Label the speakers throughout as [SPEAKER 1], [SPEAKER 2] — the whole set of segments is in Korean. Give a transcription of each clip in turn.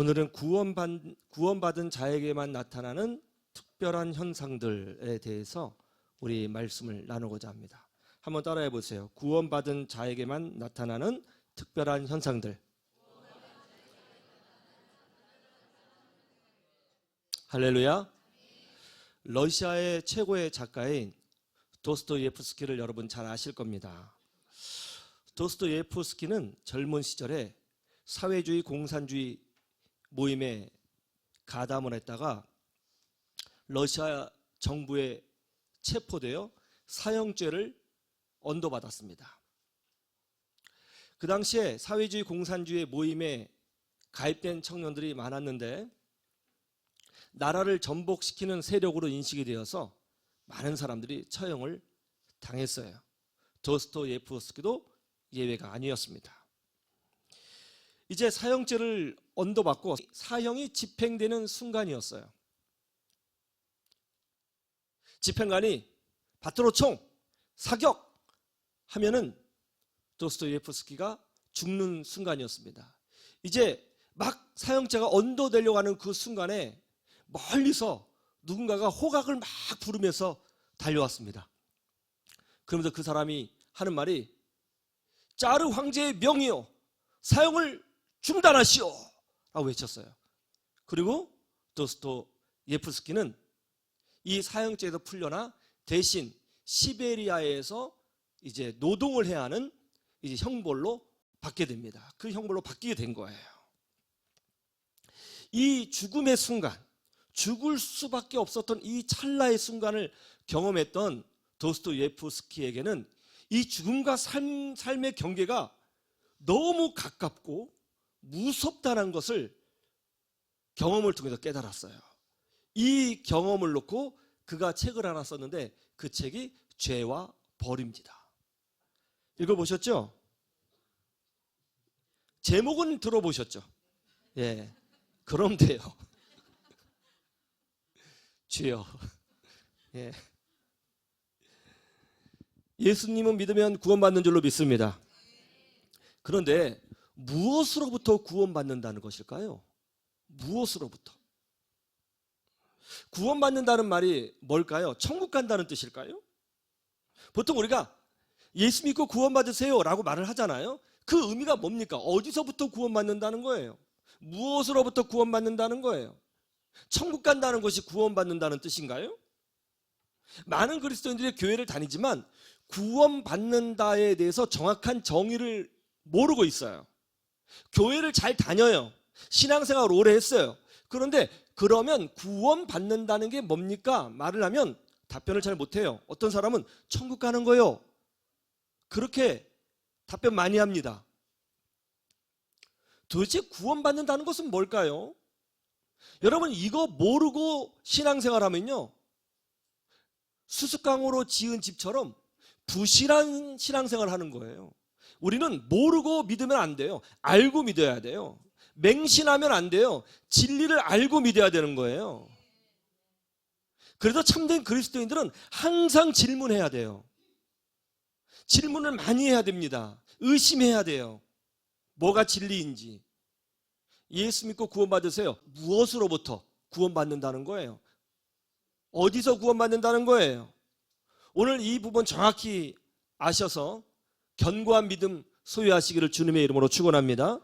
[SPEAKER 1] 오늘은 구원받은 자에게만 나타나는 특별한 현상들에 대해서 우리 말씀을 나누고자 합니다. 한번 따라해 보세요. 구원받은 자에게만 나타나는 특별한 현상들. 할렐루야. 러시아의 최고의 작가인 도스토예프스키를 여러분 잘 아실 겁니다. 도스토예프스키는 젊은 시절에 사회주의 공산주의 모임에 가담을 했다가 러시아 정부에 체포되어 사형죄를 언도받았습니다. 그 당시에 사회주의 공산주의 모임에 가입된 청년들이 많았는데 나라를 전복시키는 세력으로 인식이 되어서 많은 사람들이 처형을 당했어요. 도스토예프스키도 예외가 아니었습니다. 이제 사형죄를 언도받고 사형이 집행되는 순간이었어요. 집행관이 받들어 총! 사격! 하면은 도스토예프스키가 죽는 순간이었습니다. 이제 막 사형죄가 언도되려고 하는 그 순간에 멀리서 누군가가 호각을 막 부르면서 달려왔습니다. 그러면서 그 사람이 하는 말이 짜르 황제의 명이요 사형을 중단하시오 라고 외쳤어요. 그리고 도스토예프스키는 이 사형죄에서 풀려나 대신 시베리아에서 이제 노동을 해야 하는 이제 형벌로 받게 됩니다. 그 형벌로 바뀌게 된 거예요. 이 죽음의 순간, 죽을 수밖에 없었던 이 찰나의 순간을 경험했던 도스토예프스키에게는 이 죽음과 삶의 경계가 너무 가깝고 무섭다는 것을 경험을 통해서 깨달았어요. 이 경험을 놓고 그가 책을 하나 썼는데 그 책이 죄와 벌입니다. 읽어보셨죠? 제목은 들어보셨죠? 예, 그럼 돼요. 주여. 예. 예수님은 믿으면 구원받는 줄로 믿습니다. 그런데 무엇으로부터 구원받는다는 것일까요? 무엇으로부터? 구원받는다는 말이 뭘까요? 천국 간다는 뜻일까요? 보통 우리가 예수 믿고 구원받으세요 라고 말을 하잖아요. 그 의미가 뭡니까? 어디서부터 구원받는다는 거예요? 무엇으로부터 구원받는다는 거예요? 천국 간다는 것이 구원받는다는 뜻인가요? 많은 그리스도인들이 교회를 다니지만 구원받는다에 대해서 정확한 정의를 모르고 있어요. 교회를 잘 다녀요. 신앙생활을 오래 했어요. 그런데 그러면 구원받는다는 게 뭡니까? 말을 하면 답변을 잘 못해요. 어떤 사람은 천국 가는 거요. 그렇게 답변 많이 합니다. 도대체 구원받는다는 것은 뭘까요? 여러분 이거 모르고 신앙생활 하면요 수수깡으로 지은 집처럼 부실한 신앙생활 하는 거예요. 우리는 모르고 믿으면 안 돼요. 알고 믿어야 돼요. 맹신하면 안 돼요. 진리를 알고 믿어야 되는 거예요. 그래서 참된 그리스도인들은 항상 질문해야 돼요. 질문을 많이 해야 됩니다. 의심해야 돼요. 뭐가 진리인지. 예수 믿고 구원받으세요. 무엇으로부터 구원받는다는 거예요? 어디서 구원받는다는 거예요? 오늘 이 부분 정확히 아셔서 견고한 믿음 소유하시기를 주님의 이름으로 축원합니다.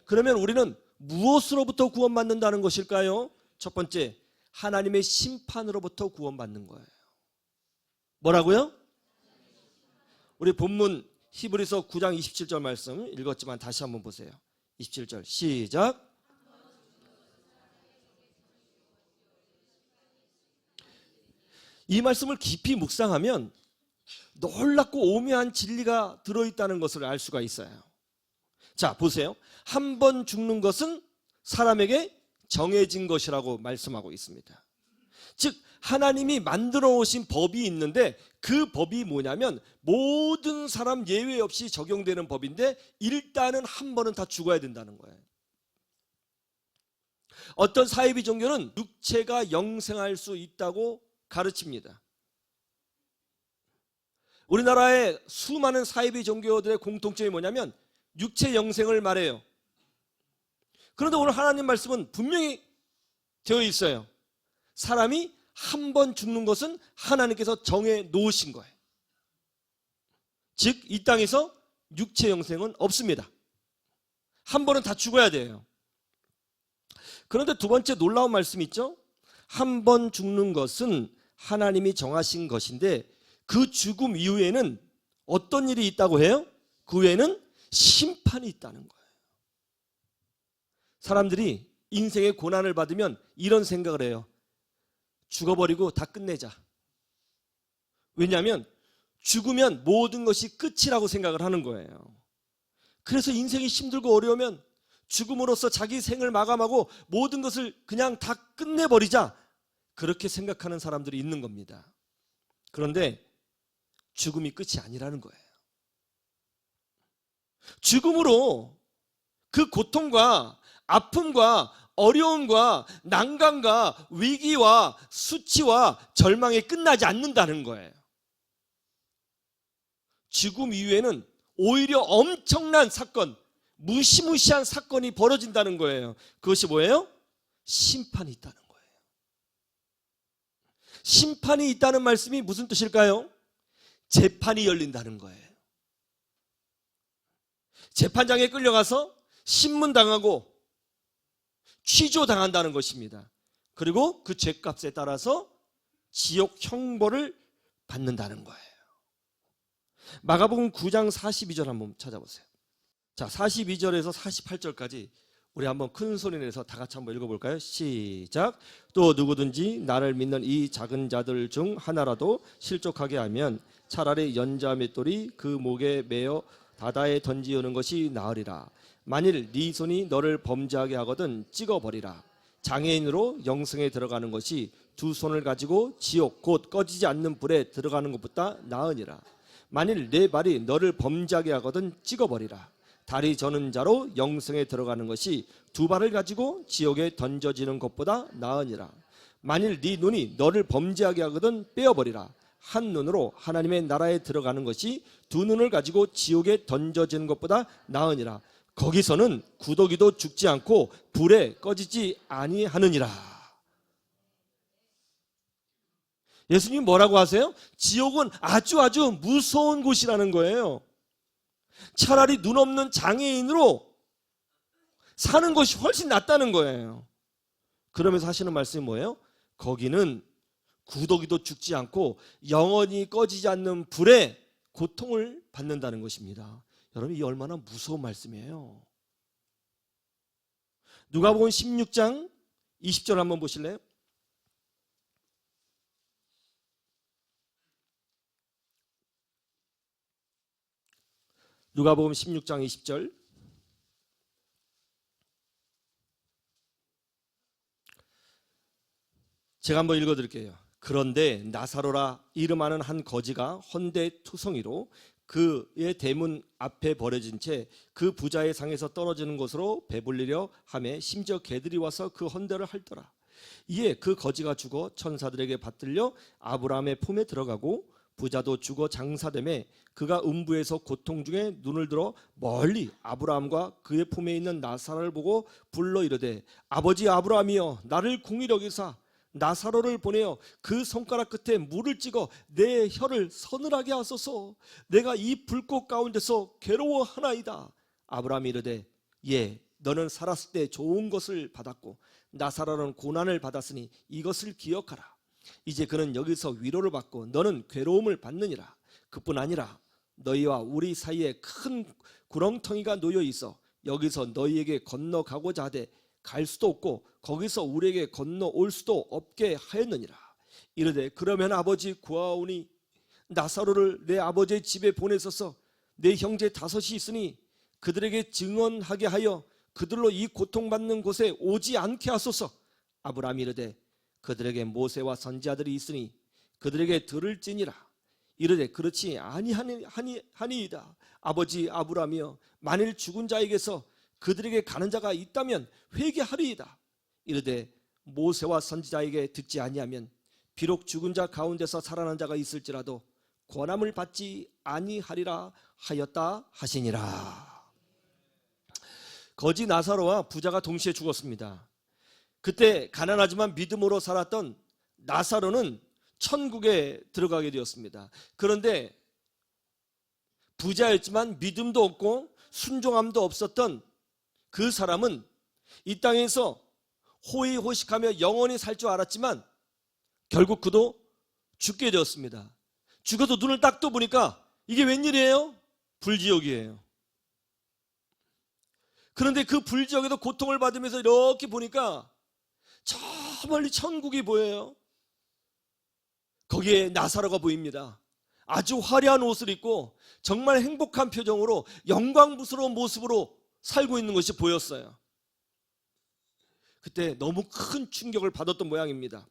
[SPEAKER 1] 그러면 우리는 무엇으로부터 구원받는다는 것일까요? 첫 번째, 하나님의 심판으로부터 구원받는 거예요. 뭐라고요? 우리 본문 히브리서 9장 27절 말씀 읽었지만 다시 한번 보세요. 27절 시작. 이 말씀을 깊이 묵상하면 놀랍고 오묘한 진리가 들어있다는 것을 알 수가 있어요. 자, 보세요. 한 번 죽는 것은 사람에게 정해진 것이라고 말씀하고 있습니다. 즉 하나님이 만들어 오신 법이 있는데 그 법이 뭐냐면 모든 사람 예외 없이 적용되는 법인데 일단은 한 번은 다 죽어야 된다는 거예요. 어떤 사이비 종교는 육체가 영생할 수 있다고 가르칩니다. 우리나라의 수많은 사이비 종교들의 공통점이 뭐냐면 육체 영생을 말해요. 그런데 오늘 하나님 말씀은 분명히 되어 있어요. 사람이 한 번 죽는 것은 하나님께서 정해 놓으신 거예요. 즉 이 땅에서 육체 영생은 없습니다. 한 번은 다 죽어야 돼요. 그런데 두 번째 놀라운 말씀이 있죠. 한 번 죽는 것은 하나님이 정하신 것인데 그 죽음 이후에는 어떤 일이 있다고 해요? 그 후에는 심판이 있다는 거예요. 사람들이 인생의 고난을 받으면 이런 생각을 해요. 죽어버리고 다 끝내자. 왜냐하면 죽으면 모든 것이 끝이라고 생각을 하는 거예요. 그래서 인생이 힘들고 어려우면 죽음으로써 자기 생을 마감하고 모든 것을 그냥 다 끝내버리자, 그렇게 생각하는 사람들이 있는 겁니다. 그런데 죽음이 끝이 아니라는 거예요. 죽음으로 그 고통과 아픔과 어려움과 난관과 위기와 수치와 절망이 끝나지 않는다는 거예요. 죽음 이후에는 오히려 엄청난 사건, 무시무시한 사건이 벌어진다는 거예요. 그것이 뭐예요? 심판이 있다는 거예요. 심판이 있다는 말씀이 무슨 뜻일까요? 재판이 열린다는 거예요. 재판장에 끌려가서 신문당하고 취조당한다는 것입니다. 그리고 그 죄값에 따라서 지옥 형벌을 받는다는 거예요. 마가복음 9장 42절 한번 찾아보세요. 자, 42절에서 48절까지 우리 한번 큰 소리 내서 다 같이 한번 읽어볼까요? 시작. 또 누구든지 나를 믿는 이 작은 자들 중 하나라도 실족하게 하면 차라리 연자 맷돌이 그 목에 매어 바다에 던지우는 것이 나으리라. 만일 네 손이 너를 범죄하게 하거든 찍어버리라. 장애인으로 영생에 들어가는 것이 두 손을 가지고 지옥 곧 꺼지지 않는 불에 들어가는 것보다 나으니라. 만일 네 발이 너를 범죄하게 하거든 찍어버리라. 다리 저는 자로 영생에 들어가는 것이 두 발을 가지고 지옥에 던져지는 것보다 나으니라. 만일 네 눈이 너를 범죄하게 하거든 빼어버리라. 한 눈으로 하나님의 나라에 들어가는 것이 두 눈을 가지고 지옥에 던져지는 것보다 나으니라. 거기서는 구더기도 죽지 않고 불에 꺼지지 아니하느니라. 예수님 뭐라고 하세요? 지옥은 아주 무서운 곳이라는 거예요. 차라리 눈 없는 장애인으로 사는 것이 훨씬 낫다는 거예요. 그러면서 하시는 말씀이 뭐예요? 거기는 구더기도 죽지 않고 영원히 꺼지지 않는 불에 고통을 받는다는 것입니다. 여러분, 이 얼마나 무서운 말씀이에요. 누가복음 16장 20절 한번 보실래요? 누가복음 16장 20절. 제가 한번 읽어드릴게요. 그런데 나사로라 이름하는 한 거지가 헌데투성이로 그의 대문 앞에 버려진 채 그 부자의 상에서 떨어지는 곳으로 배불리려 하매 심지어 개들이 와서 그 헌데를 핥더라. 이에 그 거지가 죽어 천사들에게 받들려 아브라함의 품에 들어가고 부자도 죽어 장사되매 그가 음부에서 고통 중에 눈을 들어 멀리 아브라함과 그의 품에 있는 나사로를 보고 불러 이르되 아버지 아브라함이여 나를 긍휼히 여기사 나사로를 보내어 그 손가락 끝에 물을 찍어 내 혀를 서늘하게 하소서. 내가 이 불꽃 가운데서 괴로워하나이다. 아브라함이 이르되 예 너는 살았을 때 좋은 것을 받았고 나사로는 고난을 받았으니 이것을 기억하라. 이제 그는 여기서 위로를 받고 너는 괴로움을 받느니라. 그뿐 아니라 너희와 우리 사이에 큰 구렁텅이가 놓여 있어 여기서 너희에게 건너가고자 하되 갈 수도 없고 거기서 우리에게 건너올 수도 없게 하였느니라. 이르되 그러면 아버지 구하오니 나사로를 내 아버지의 집에 보내소서. 내 형제 5이 있으니 그들에게 증언하게 하여 그들로 이 고통받는 곳에 오지 않게 하소서. 아브라함이 이르되 그들에게 모세와 선지자들이 있으니 그들에게 들을지니라. 이르되 그렇지 아니하니이다. 아버지 아브라함이여 만일 죽은 자에게서 그들에게 가는 자가 있다면 회개하리이다. 이르되 모세와 선지자에게 듣지 아니하면 비록 죽은 자 가운데서 살아난 자가 있을지라도 권함을 받지 아니하리라 하였다 하시니라. 거지 나사로와 부자가 동시에 죽었습니다. 그때 가난하지만 믿음으로 살았던 나사로는 천국에 들어가게 되었습니다. 그런데 부자였지만 믿음도 없고 순종함도 없었던 그 사람은 이 땅에서 호의호식하며 영원히 살 줄 알았지만 결국 그도 죽게 되었습니다. 죽어서 눈을 딱 떠보니까 이게 웬일이에요? 불지옥이에요. 그런데 그 불지옥에도 고통을 받으면서 이렇게 보니까 저 멀리 천국이 보여요. 거기에 나사로가 보입니다. 아주 화려한 옷을 입고 정말 행복한 표정으로 영광스러운 모습으로 살고 있는 것이 보였어요. 그때 너무 큰 충격을 받았던 모양입니다.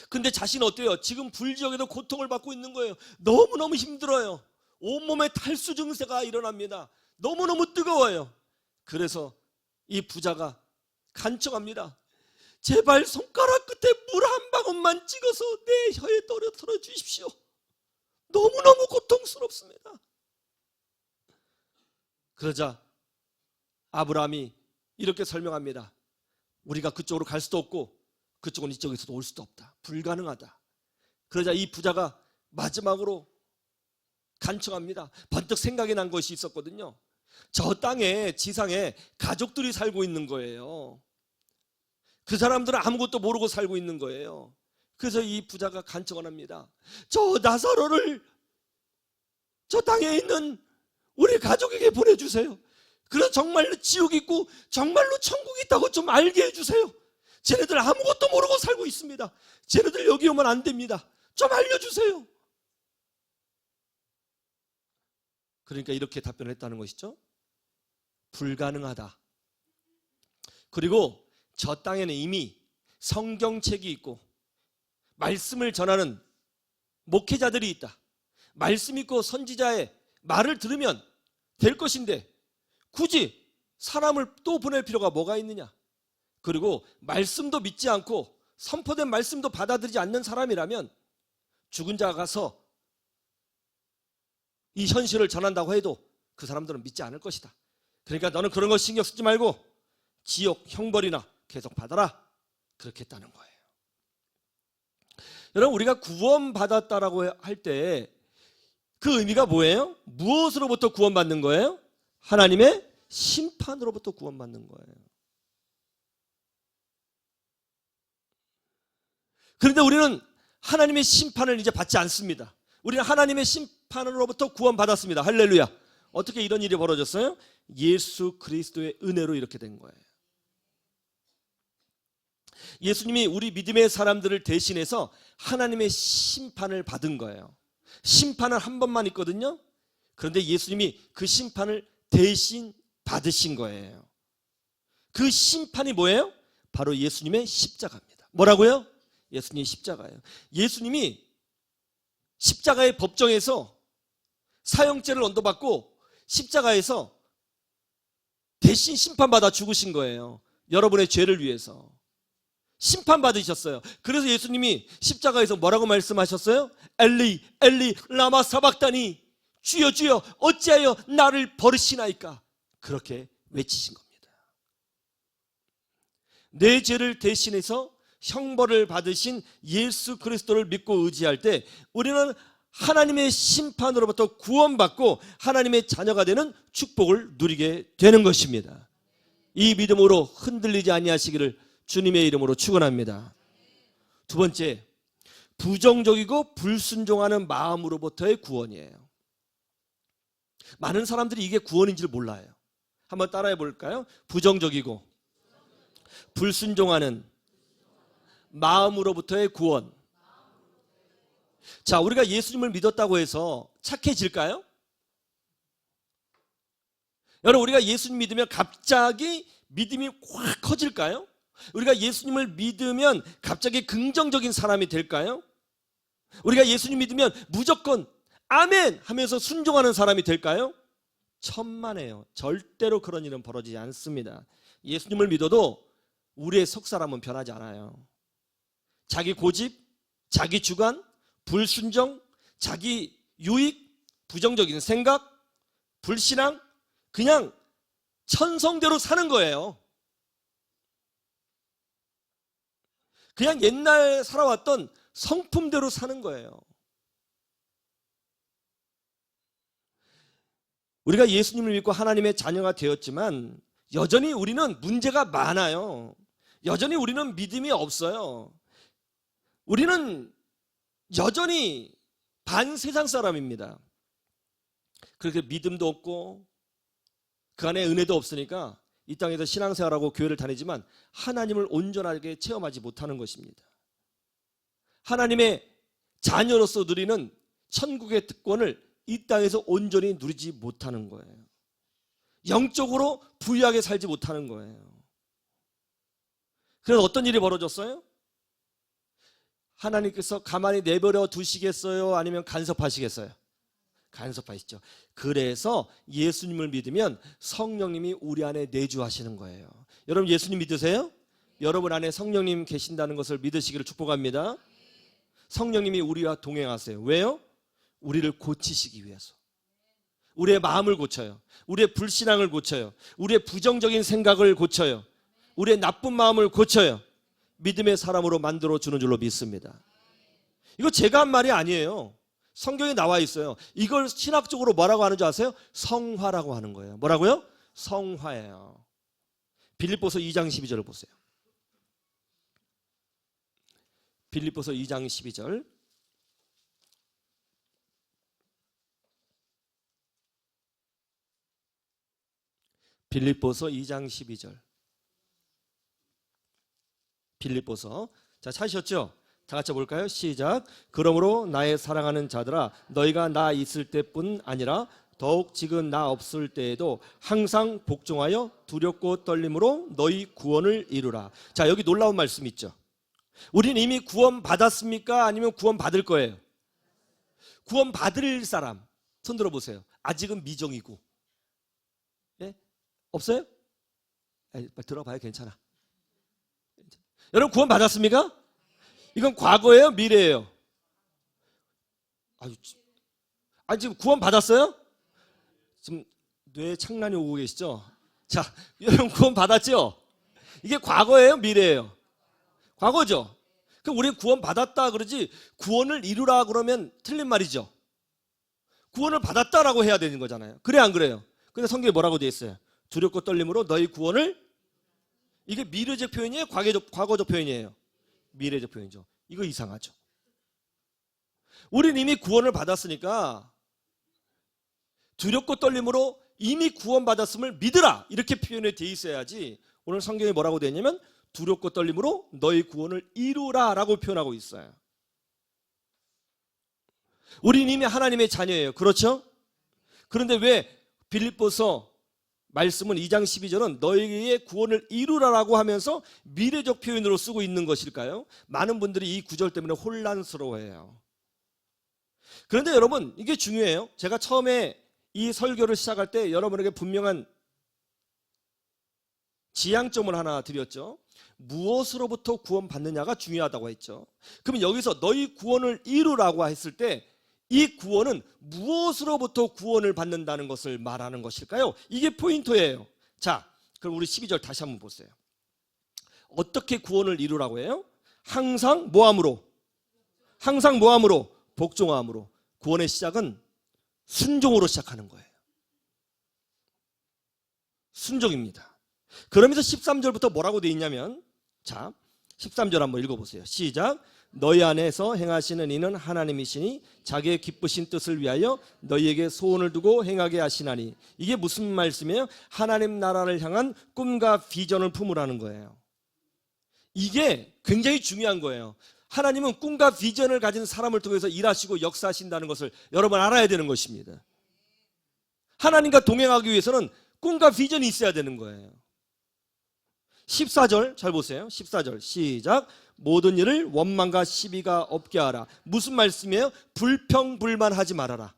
[SPEAKER 1] 근데 자신은 어때요? 지금 불지옥에도 고통을 받고 있는 거예요. 너무너무 힘들어요. 온몸에 탈수 증세가 일어납니다. 너무너무 뜨거워요. 그래서 이 부자가 간청합니다. 제발 손가락 끝에 물 한 방울만 찍어서 내 혀에 떨어뜨려 주십시오. 너무너무 고통스럽습니다. 그러자 아브라함이 이렇게 설명합니다. 우리가 그쪽으로 갈 수도 없고 그쪽은 이쪽에서도 올 수도 없다. 불가능하다. 그러자 이 부자가 마지막으로 간청합니다. 번뜩 생각이 난 것이 있었거든요. 저 땅에 지상에 가족들이 살고 있는 거예요. 그 사람들은 아무것도 모르고 살고 있는 거예요. 그래서 이 부자가 간청을 합니다. 저 나사로를 저 땅에 있는 우리 가족에게 보내주세요. 그래서 정말로 지옥이 있고 정말로 천국이 있다고 좀 알게 해주세요. 쟤네들 아무것도 모르고 살고 있습니다. 쟤네들 여기 오면 안 됩니다. 좀 알려주세요. 그러니까 이렇게 답변을 했다는 것이죠. 불가능하다. 그리고 저 땅에는 이미 성경책이 있고 말씀을 전하는 목회자들이 있다. 말씀 있고 선지자의 말을 들으면 될 것인데 굳이 사람을 또 보낼 필요가 뭐가 있느냐. 그리고 말씀도 믿지 않고 선포된 말씀도 받아들이지 않는 사람이라면 죽은 자가 가서 이 현실을 전한다고 해도 그 사람들은 믿지 않을 것이다. 그러니까 너는 그런 거 신경 쓰지 말고 지옥 형벌이나 계속 받아라. 그렇게 했다는 거예요. 여러분, 우리가 구원받았다라고 할 때 그 의미가 뭐예요? 무엇으로부터 구원받는 거예요? 하나님의 심판으로부터 구원받는 거예요. 그런데 우리는 하나님의 심판을 이제 받지 않습니다. 우리는 하나님의 심판으로부터 구원받았습니다. 할렐루야. 어떻게 이런 일이 벌어졌어요? 예수 그리스도의 은혜로 이렇게 된 거예요. 예수님이 우리 믿음의 사람들을 대신해서 하나님의 심판을 받은 거예요. 심판은 한 번만 있거든요. 그런데 예수님이 그 심판을 대신 받으신 거예요. 그 심판이 뭐예요? 바로 예수님의 십자가입니다. 뭐라고요? 예수님의 십자가예요. 예수님이 십자가의 법정에서 사형죄를 언도받고 십자가에서 대신 심판받아 죽으신 거예요. 여러분의 죄를 위해서 심판받으셨어요. 그래서 예수님이 십자가에서 뭐라고 말씀하셨어요? 엘리 엘리 라마 사박다니, 주여 주여 어찌하여 나를 버리시나이까. 그렇게 외치신 겁니다. 내 죄를 대신해서 형벌을 받으신 예수 그리스도를 믿고 의지할 때 우리는 하나님의 심판으로부터 구원받고 하나님의 자녀가 되는 축복을 누리게 되는 것입니다. 이 믿음으로 흔들리지 아니하시기를 주님의 이름으로 축원합니다. 두 번째, 부정적이고 불순종하는 마음으로부터의 구원이에요. 많은 사람들이 이게 구원인지를 몰라요. 한번 따라해 볼까요? 부정적이고 불순종하는 마음으로부터의 구원. 자, 우리가 예수님을 믿었다고 해서 착해질까요? 여러분, 우리가 예수님 믿으면 갑자기 믿음이 확 커질까요? 우리가 예수님을 믿으면 갑자기 긍정적인 사람이 될까요? 우리가 예수님 믿으면 무조건 아멘 하면서 순종하는 사람이 될까요? 천만에요. 절대로 그런 일은 벌어지지 않습니다. 예수님을 믿어도 우리의 속사람은 변하지 않아요. 자기 고집, 자기 주관, 불순종, 자기 유익, 부정적인 생각, 불신앙, 그냥 천성대로 사는 거예요. 그냥 옛날 살아왔던 성품대로 사는 거예요. 우리가 예수님을 믿고 하나님의 자녀가 되었지만 여전히 우리는 문제가 많아요. 여전히 우리는 믿음이 없어요. 우리는 여전히 반세상 사람입니다. 그렇게 믿음도 없고 그 안에 은혜도 없으니까 이 땅에서 신앙생활하고 교회를 다니지만 하나님을 온전하게 체험하지 못하는 것입니다. 하나님의 자녀로서 누리는 천국의 특권을 이 땅에서 온전히 누리지 못하는 거예요. 영적으로 부유하게 살지 못하는 거예요. 그래서 어떤 일이 벌어졌어요? 하나님께서 가만히 내버려 두시겠어요? 아니면 간섭하시겠어요? 간섭하시죠. 그래서 예수님을 믿으면 성령님이 우리 안에 내주하시는 거예요. 여러분 예수님 믿으세요? 여러분 안에 성령님 계신다는 것을 믿으시기를 축복합니다. 성령님이 우리와 동행하세요. 왜요? 우리를 고치시기 위해서. 우리의 마음을 고쳐요. 우리의 불신앙을 고쳐요. 우리의 부정적인 생각을 고쳐요. 우리의 나쁜 마음을 고쳐요. 믿음의 사람으로 만들어주는 줄로 믿습니다. 이거 제가 한 말이 아니에요. 성경에 나와 있어요. 이걸 신학적으로 뭐라고 하는 줄 아세요? 성화라고 하는 거예요. 뭐라고요? 성화예요. 빌립보서 2장 12절을 보세요. 빌립보서 2장 12절. 빌립보서 2장 12절. 빌립보서. 자, 찾으셨죠? 다 같이 볼까요? 시작. 그러므로 나의 사랑하는 자들아, 너희가 나 있을 때뿐 아니라 더욱 지금 나 없을 때에도 항상 복종하여 두렵고 떨림으로 너희 구원을 이루라. 자, 여기 놀라운 말씀 있죠. 우리는 이미 구원 받았습니까? 아니면 구원 받을 거예요? 구원 받을 사람 손 들어보세요. 아직은 미정이고. 예? 없어요? 들어봐요. 괜찮아. 여러분 구원 받았습니까? 이건 과거예요? 미래예요? 지금 구원 받았어요? 지금 뇌에 창란이 오고 계시죠? 자, 여러분 구원 받았죠? 이게 과거예요? 미래예요? 과거죠? 그럼 우리 구원 받았다 그러지 구원을 이루라 그러면 틀린 말이죠. 구원을 받았다라고 해야 되는 거잖아요. 그래 안 그래요? 근데 성경에 뭐라고 되어 있어요? 두렵고 떨림으로 너희 구원을. 이게 미래적 표현이에요? 과거적 표현이에요? 미래적 표현이죠. 이거 이상하죠. 우린 이미 구원을 받았으니까 두렵고 떨림으로 이미 구원받았음을 믿으라 이렇게 표현이 돼 있어야지. 오늘 성경에 뭐라고 되어 있냐면 두렵고 떨림으로 너희 구원을 이루라 라고 표현하고 있어요. 우린 이미 하나님의 자녀예요. 그렇죠? 그런데 왜 빌립보서 말씀은 2장 12절은 너희의 구원을 이루라라고 하면서 미래적 표현으로 쓰고 있는 것일까요? 많은 분들이 이 구절 때문에 혼란스러워해요. 그런데 여러분 이게 중요해요. 제가 처음에 이 설교를 시작할 때 여러분에게 분명한 지향점을 하나 드렸죠. 무엇으로부터 구원받느냐가 중요하다고 했죠. 그러면 여기서 너희 구원을 이루라고 했을 때 이 구원은 무엇으로부터 구원을 받는다는 것을 말하는 것일까요? 이게 포인트예요. 자, 그럼 우리 12절 다시 한번 보세요. 어떻게 구원을 이루라고 해요? 항상 뭐함으로? 항상 뭐함으로? 복종함으로. 구원의 시작은 순종으로 시작하는 거예요. 순종입니다. 그러면서 13절부터 뭐라고 되어 있냐면, 자, 13절 한번 읽어보세요. 시작. 너희 안에서 행하시는 이는 하나님이시니 자기의 기쁘신 뜻을 위하여 너희에게 소원을 두고 행하게 하시나니. 이게 무슨 말씀이에요? 하나님 나라를 향한 꿈과 비전을 품으라는 거예요. 이게 굉장히 중요한 거예요. 하나님은 꿈과 비전을 가진 사람을 통해서 일하시고 역사하신다는 것을 여러분 알아야 되는 것입니다. 하나님과 동행하기 위해서는 꿈과 비전이 있어야 되는 거예요. 14절 잘 보세요. 14절 시작. 모든 일을 원망과 시비가 없게 하라. 무슨 말씀이에요? 불평불만하지 말아라.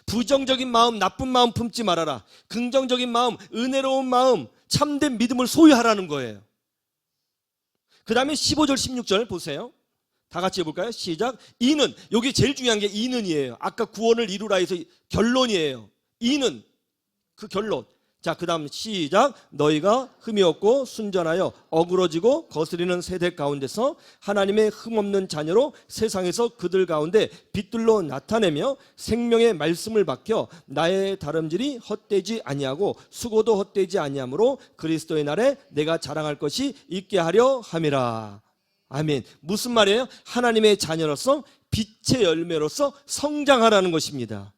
[SPEAKER 1] 부정적인 마음, 나쁜 마음 품지 말아라. 긍정적인 마음, 은혜로운 마음, 참된 믿음을 소유하라는 거예요. 그 다음에 15절 16절 보세요. 다 같이 해볼까요? 시작. 이는, 여기 제일 중요한 게 이는이에요. 아까 구원을 이루라 해서 결론이에요. 이는, 그 결론. 자, 그 다음 시작. 너희가 흠이 없고 순전하여 어그러지고 거스리는 세대 가운데서 하나님의 흠없는 자녀로 세상에서 그들 가운데 빛들로 나타내며 생명의 말씀을 밝혀 나의 다름질이 헛되지 아니하고 수고도 헛되지 아니하므로 그리스도의 날에 내가 자랑할 것이 있게 하려 함이라. 아멘. 무슨 말이에요? 하나님의 자녀로서 빛의 열매로서 성장하라는 것입니다.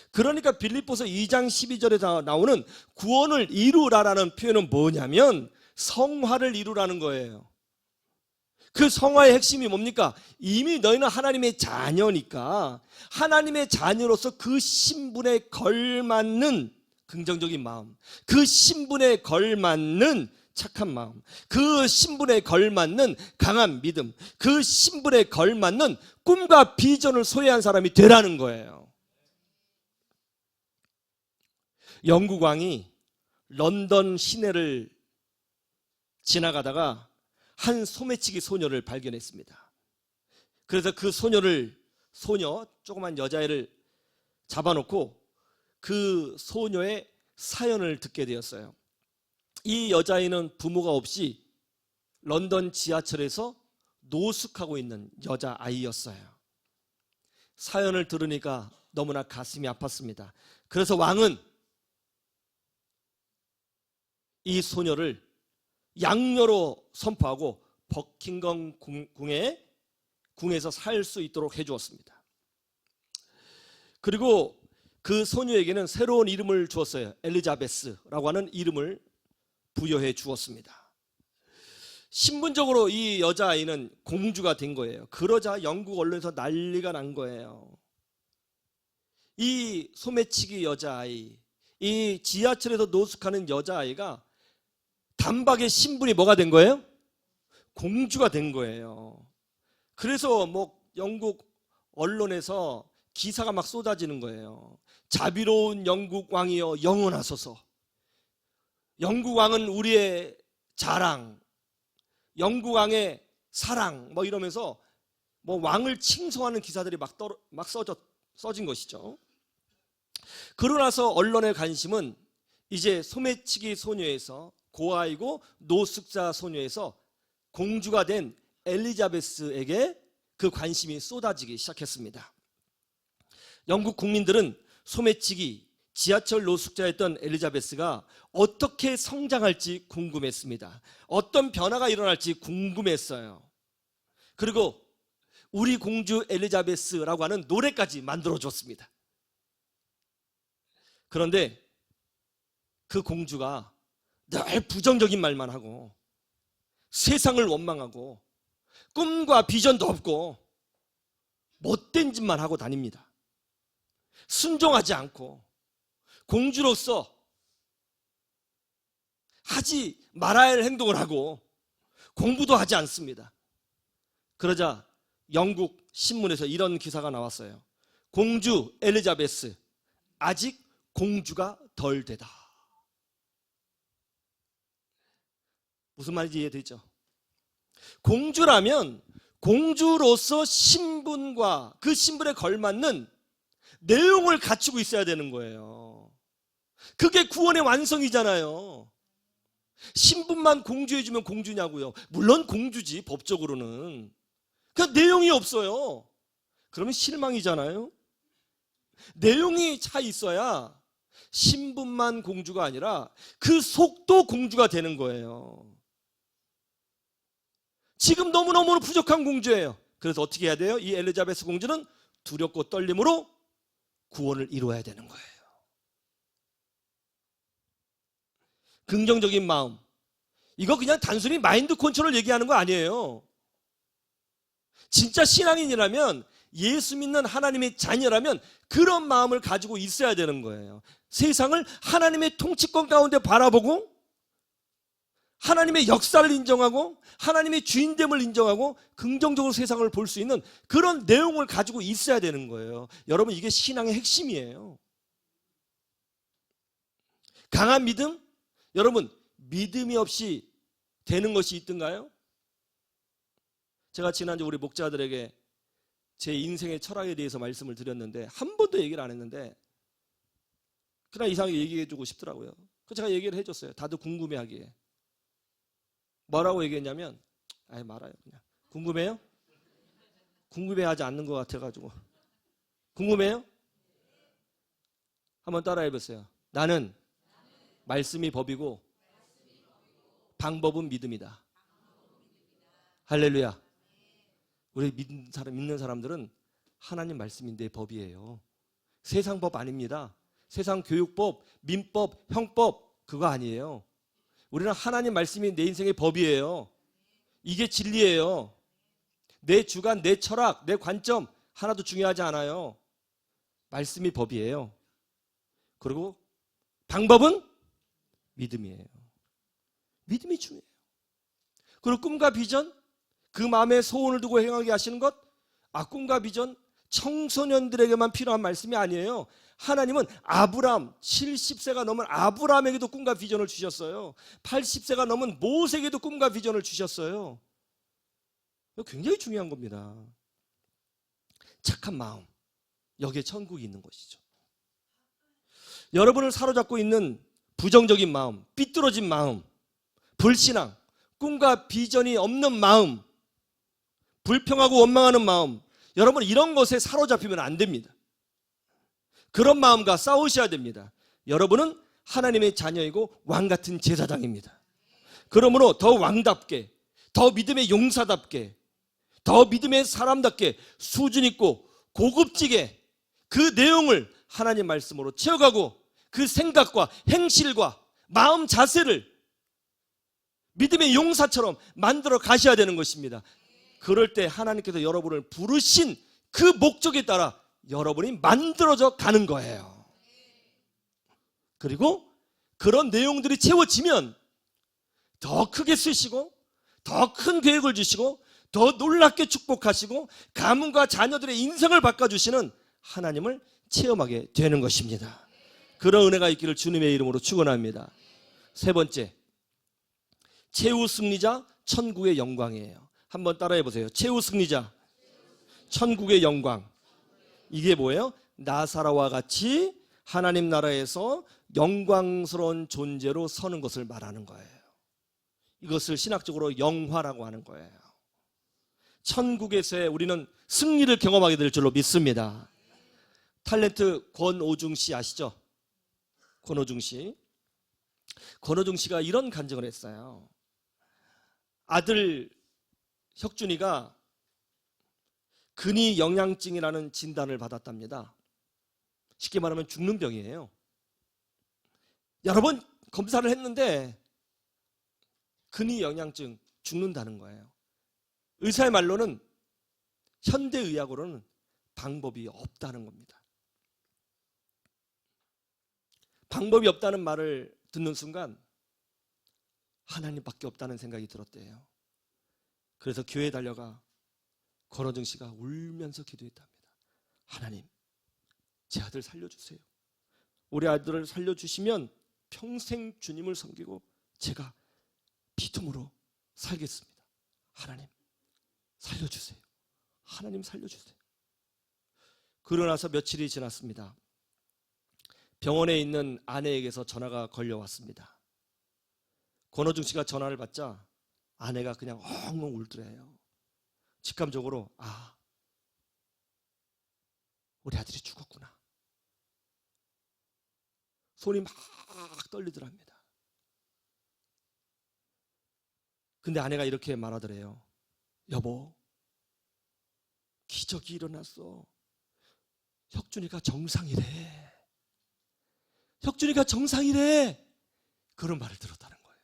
[SPEAKER 1] 그러니까 빌립보서 2장 12절에 나오는 구원을 이루라라는 표현은 뭐냐면 성화를 이루라는 거예요. 그 성화의 핵심이 뭡니까? 이미 너희는 하나님의 자녀니까 하나님의 자녀로서 그 신분에 걸맞는 긍정적인 마음, 그 신분에 걸맞는 착한 마음, 그 신분에 걸맞는 강한 믿음, 그 신분에 걸맞는 꿈과 비전을 소유한 사람이 되라는 거예요. 영국 왕이 런던 시내를 지나가다가 한 소매치기 소녀를 발견했습니다. 그래서 그 소녀, 조그만 여자애를 잡아놓고 그 소녀의 사연을 듣게 되었어요. 이 여자애는 부모가 없이 런던 지하철에서 노숙하고 있는 여자아이였어요. 사연을 들으니까 너무나 가슴이 아팠습니다. 그래서 왕은 이 소녀를 양녀로 선포하고 버킹엄 궁에서 살 수 있도록 해주었습니다. 그리고 그 소녀에게는 새로운 이름을 주었어요. 엘리자베스라고 하는 이름을 부여해 주었습니다. 신분적으로 이 여자아이는 공주가 된 거예요. 그러자 영국 언론에서 난리가 난 거예요. 이 소매치기 여자아이, 이 지하철에서 노숙하는 여자아이가 단박에 신분이 뭐가 된 거예요? 공주가 된 거예요. 그래서 영국 언론에서 기사가 막 쏟아지는 거예요. 자비로운 영국 왕이여 영원하소서. 영국 왕은 우리의 자랑, 영국 왕의 사랑, 이러면서 왕을 칭송하는 기사들이 막 써진 것이죠. 그러고 나서 언론의 관심은 이제 소매치기 소녀에서 고아이고 노숙자 소녀에서 공주가 된 엘리자베스에게 그 관심이 쏟아지기 시작했습니다. 영국 국민들은 소매치기, 지하철 노숙자였던 엘리자베스가 어떻게 성장할지 궁금했습니다. 어떤 변화가 일어날지 궁금했어요. 그리고 우리 공주 엘리자베스라고 하는 노래까지 만들어줬습니다. 그런데 그 공주가 늘 부정적인 말만 하고 세상을 원망하고 꿈과 비전도 없고 못된 짓만 하고 다닙니다. 순종하지 않고 공주로서 하지 말아야 할 행동을 하고 공부도 하지 않습니다. 그러자 영국 신문에서 이런 기사가 나왔어요. 공주 엘리자베스 아직 공주가 덜 되다. 무슨 말인지 이해되죠? 공주라면 공주로서 신분과 그 신분에 걸맞는 내용을 갖추고 있어야 되는 거예요. 그게 구원의 완성이잖아요. 신분만 공주해주면 공주냐고요. 물론 공주지, 법적으로는. 그 내용이 없어요. 그러면 실망이잖아요. 내용이 차 있어야 신분만 공주가 아니라 그 속도 공주가 되는 거예요. 지금 너무너무 부족한 공주예요. 그래서 어떻게 해야 돼요? 이 엘리자베스 공주는 두렵고 떨림으로 구원을 이루어야 되는 거예요. 긍정적인 마음, 이거 그냥 단순히 마인드 컨트롤 얘기하는 거 아니에요. 진짜 신앙인이라면, 예수 믿는 하나님의 자녀라면 그런 마음을 가지고 있어야 되는 거예요. 세상을 하나님의 통치권 가운데 바라보고 하나님의 역사를 인정하고 하나님의 주인됨을 인정하고 긍정적으로 세상을 볼 수 있는 그런 내용을 가지고 있어야 되는 거예요. 여러분, 이게 신앙의 핵심이에요. 강한 믿음? 여러분, 믿음이 없이 되는 것이 있던가요? 제가 지난주 우리 목자들에게 제 인생의 철학에 대해서 말씀을 드렸는데 한 번도 얘기를 안 했는데 그냥 이상하게 얘기해 주고 싶더라고요. 그 제가 얘기를 해줬어요. 다들 궁금해하기에. 뭐라고 얘기했냐면, 아예 말아요 그냥. 궁금해요? 궁금해하지 않는 것 같아가지고. 궁금해요? 한번 따라해보세요. 나는 말씀이 법이고 방법은 믿음이다. 할렐루야. 우리 믿는 사람들은 하나님 말씀이 내 법이에요. 세상 법 아닙니다. 세상 교육법, 민법, 형법 그거 아니에요. 우리는 하나님 말씀이 내 인생의 법이에요. 이게 진리예요. 내 주관, 내 철학, 내 관점 하나도 중요하지 않아요. 말씀이 법이에요. 그리고 방법은 믿음이에요. 믿음이 중요해요. 그리고 꿈과 비전, 그 마음에 소원을 두고 행하게 하시는 것, 꿈과 비전 청소년들에게만 필요한 말씀이 아니에요. 하나님은 아브람 70세가 넘은 아브람에게도 꿈과 비전을 주셨어요. 80세가 넘은 모세에게도 꿈과 비전을 주셨어요. 이거 굉장히 중요한 겁니다. 착한 마음, 여기에 천국이 있는 것이죠. 여러분을 사로잡고 있는 부정적인 마음, 삐뚤어진 마음, 불신앙, 꿈과 비전이 없는 마음, 불평하고 원망하는 마음, 여러분 이런 것에 사로잡히면 안 됩니다. 그런 마음과 싸우셔야 됩니다. 여러분은 하나님의 자녀이고 왕같은 제사장입니다. 그러므로 더 왕답게, 더 믿음의 용사답게, 더 믿음의 사람답게 수준 있고 고급지게 그 내용을 하나님 말씀으로 채워가고 그 생각과 행실과 마음 자세를 믿음의 용사처럼 만들어 가셔야 되는 것입니다. 그럴 때 하나님께서 여러분을 부르신 그 목적에 따라 여러분이 만들어져 가는 거예요. 그리고 그런 내용들이 채워지면 더 크게 쓰시고 더 큰 계획을 주시고 더 놀랍게 축복하시고 가문과 자녀들의 인생을 바꿔주시는 하나님을 체험하게 되는 것입니다. 그런 은혜가 있기를 주님의 이름으로 축원합니다. 세 번째, 최후 승리자 천국의 영광이에요. 한번 따라해 보세요. 최후 승리자 천국의 영광. 이게 뭐예요? 나사로와 같이 하나님 나라에서 영광스러운 존재로 서는 것을 말하는 거예요. 이것을 신학적으로 영화라고 하는 거예요. 천국에서의 우리는 승리를 경험하게 될 줄로 믿습니다. 탤런트 권오중 씨 아시죠? 권오중 씨. 권오중 씨가 이런 간증을 했어요. 아들 혁준이가 근위 영양증이라는 진단을 받았답니다. 쉽게 말하면 죽는 병이에요. 여러 번 검사를 했는데 근위 영양증 죽는다는 거예요. 의사의 말로는 현대의학으로는 방법이 없다는 겁니다. 방법이 없다는 말을 듣는 순간 하나님밖에 없다는 생각이 들었대요. 그래서 교회에 달려가 권호정 씨가 울면서 기도했답니다. 하나님, 제 아들 살려주세요. 우리 아들을 살려주시면 평생 주님을 섬기고 제가 믿음으로 살겠습니다. 하나님 살려주세요. 하나님 살려주세요. 그러고 나서 며칠이 지났습니다. 병원에 있는 아내에게서 전화가 걸려왔습니다. 권호중 씨가 전화를 받자 아내가 그냥 엉엉 울더래요. 직감적으로 우리 아들이 죽었구나. 손이 막 떨리더랍니다. 근데 아내가 이렇게 말하더래요. 여보, 기적이 일어났어. 혁준이가 정상이래. 혁준이가 정상이래. 그런 말을 들었다는 거예요.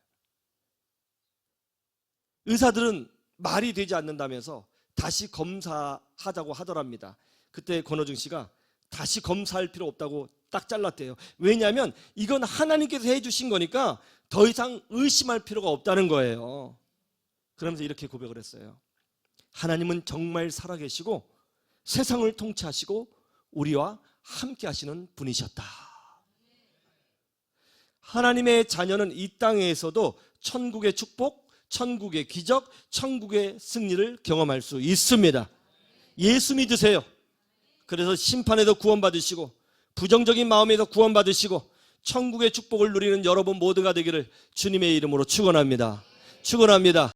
[SPEAKER 1] 의사들은 말이 되지 않는다면서 다시 검사하자고 하더랍니다. 그때 권호중 씨가 다시 검사할 필요 없다고 딱 잘랐대요. 왜냐하면 이건 하나님께서 해주신 거니까 더 이상 의심할 필요가 없다는 거예요. 그러면서 이렇게 고백을 했어요. 하나님은 정말 살아계시고 세상을 통치하시고 우리와 함께 하시는 분이셨다. 하나님의 자녀는 이 땅에서도 천국의 축복, 천국의 기적, 천국의 승리를 경험할 수 있습니다. 예수 믿으세요. 그래서 심판에도 구원받으시고 부정적인 마음에도 구원받으시고 천국의 축복을 누리는 여러분 모두가 되기를 주님의 이름으로 축원합니다. 축원합니다.